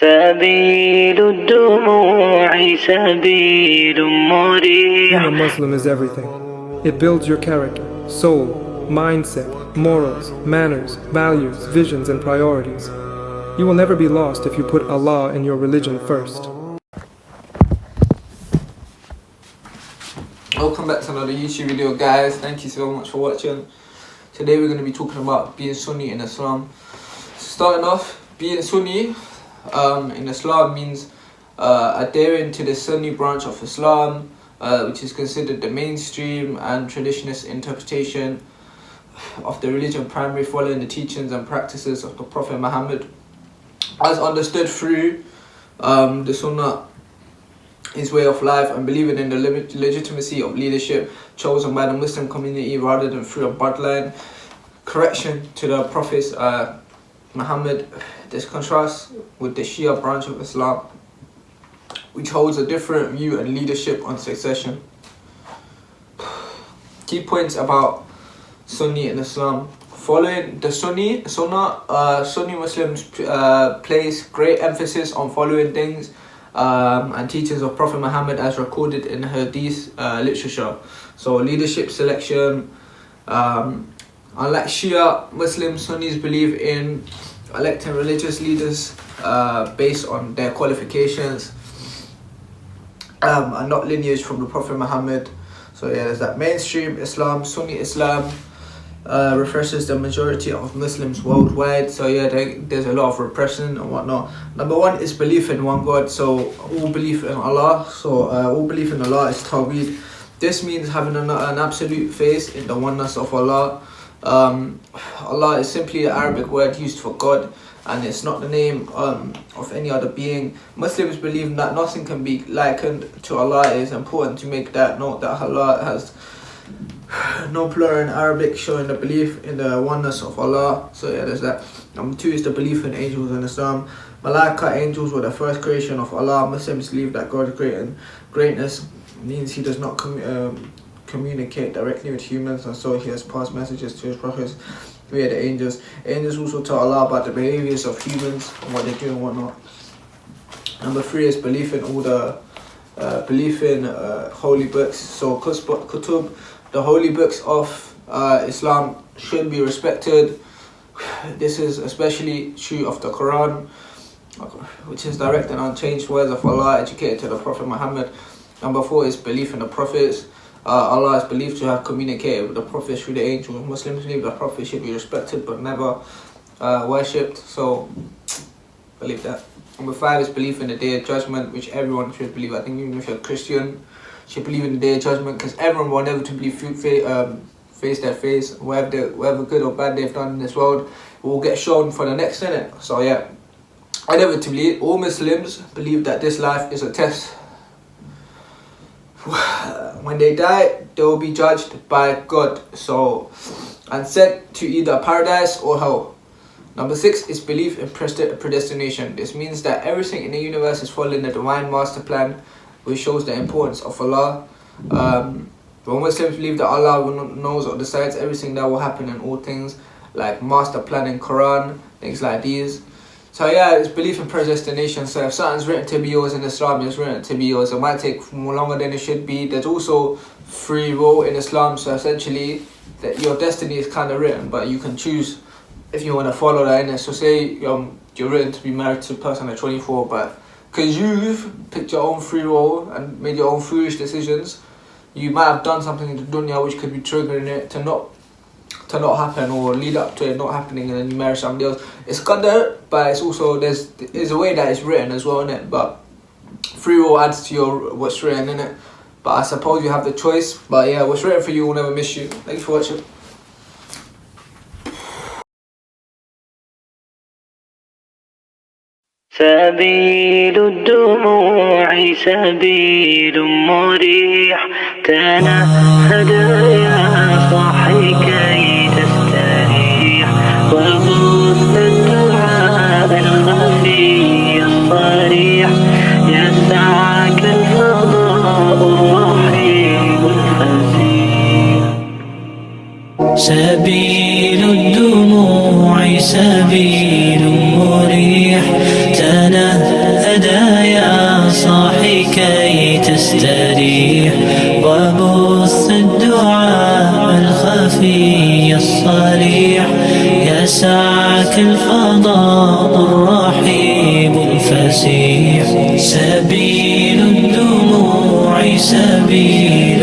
سبيل الدموع سبيل مريح. Being a Muslim is everything. It builds your character, soul, mindset, morals, manners, values, visions, and priorities. You will never be lost if you put Allah and your religion first. Welcome back to another YouTube video, guys. Thank you so much for watching. Today we're going to be talking about being Sunni in Islam. Starting off, being Sunni in Islam means adhering to the Sunni branch of Islam, which is considered the mainstream and traditionalist interpretation of the religion, primarily following the teachings and practices of the Prophet Muhammad, as understood through the Sunnah, his way of life, and believing in the legitimacy of leadership chosen by the Muslim community rather than through a bloodline. Correction to the Prophet's Muhammad. This contrasts with the Shia branch of Islam, which holds a different view and leadership on succession. Key points about Sunni in Islam. Following the Sunni Muslims place great emphasis on following things and teachings of Prophet Muhammad as recorded in Hadith literature. So leadership selection. Unlike Shia Muslims, Sunnis believe in electing religious leaders based on their qualifications and not lineage from the Prophet Muhammad. So yeah, there's that. Mainstream Islam, Sunni Islam refers the majority of Muslims worldwide. So yeah, there's a lot of repression and whatnot. Number one is belief in one God. So all belief in Allah. So all belief in Allah is Tawheed. This means having an absolute faith in the oneness of Allah. Allah is simply an Arabic word used for God, and it's not the name of any other being. Muslims believe that nothing can be likened to Allah. It is important to make that note that Allah has no plural in Arabic, showing the belief in the oneness of Allah. So yeah, there's that. Number two is the belief in angels in Islam. Malaika, angels, were the first creation of Allah. Muslims believe that God's greatness means he does not communicate directly with humans, and so he has passed messages to his prophets via the angels. Angels also tell Allah about the behaviors of humans and what they do and whatnot. Number three is belief in all the holy books. So kutub, the holy books of Islam, should be respected. This is especially true of the Quran, which is direct and unchanged words of Allah educated to the Prophet Muhammad. Number four is belief in the prophets. Allah is believed to have communicated with the prophets through the angels. Muslims believe the prophets should be respected but never worshipped. So believe that. Number five is belief in the Day of Judgment, which everyone should believe. I think even if you're a Christian, should believe in the Day of Judgment, because everyone will inevitably face their face. Whatever good or bad they've done in this world will get shown for the next minute. So yeah, inevitably all Muslims believe that this life is a test. When they die, they will be judged by God, and sent to either paradise or hell. Number six is belief in predestination. This means that everything in the universe is following the divine master plan, which shows the importance of Allah. When Muslims believe that Allah knows or decides everything that will happen in all things, like master plan in Quran, things like these. So yeah, it's belief in predestination. So if something's written to be yours in Islam, it's written to be yours. It might take more longer than it should be. There's also free will in Islam. So essentially, that your destiny is kind of written, but you can choose if you want to follow that in it. So say you're written to be married to a person at 24, but because you've picked your own free will and made your own foolish decisions, you might have done something in the dunya which could be triggering it to not happen, or lead up to it not happening, and then you marry somebody else. It's qadar, but it's also there's a way that it's written as well in it. But free will adds to what's written in it. But I suppose you have the choice. But yeah, what's written for you will never miss you. Thanks for watching. سبيل الدموع سبيل مريح. تنهد يا صاحي كي تستريح، وغص الدعاء الخفي الصريح يسعك الفضاء الرحيم الفسيح. سبيل الدموع سبيل مريح. تنهد كي تستريح وبث الدعاء الخفي الصريح يسعك الفضاء الرحيب الفسيح سبيل الدموع سبيل